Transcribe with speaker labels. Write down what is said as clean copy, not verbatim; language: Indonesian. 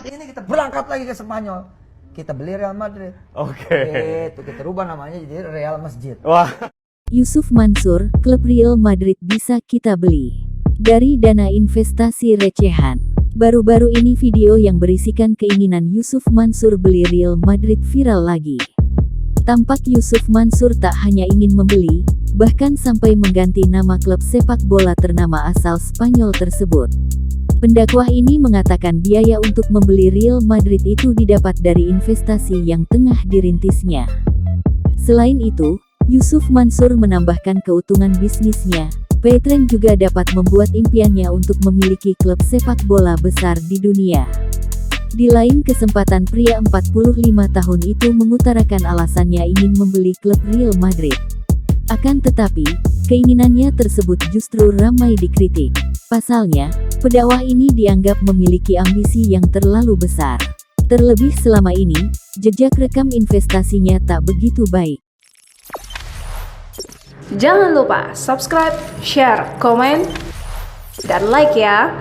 Speaker 1: ini kita berangkat lagi ke Spanyol. Kita beli Real Madrid.
Speaker 2: Oke.
Speaker 1: Itu kita rubah namanya jadi Real Masjid.
Speaker 2: Wah.
Speaker 3: Yusuf Mansur, klub Real Madrid bisa kita beli. Dari dana investasi recehan. Baru-baru ini video yang berisikan keinginan Yusuf Mansur beli Real Madrid viral lagi. Tampak Yusuf Mansur tak hanya ingin membeli, bahkan sampai mengganti nama klub sepak bola ternama asal Spanyol tersebut. Pendakwah ini mengatakan biaya untuk membeli Real Madrid itu didapat dari investasi yang tengah dirintisnya. Selain itu, Yusuf Mansur menambahkan keuntungan bisnisnya. Petreng juga dapat membuat impiannya untuk memiliki klub sepak bola besar di dunia. Di lain kesempatan, pria 45 tahun itu mengutarakan alasannya ingin membeli klub Real Madrid. Akan tetapi, keinginannya tersebut justru ramai dikritik. Pasalnya, pendakwah ini dianggap memiliki ambisi yang terlalu besar. Terlebih selama ini, jejak rekam investasinya tak begitu baik.
Speaker 4: Jangan lupa subscribe, share, komen, dan like ya.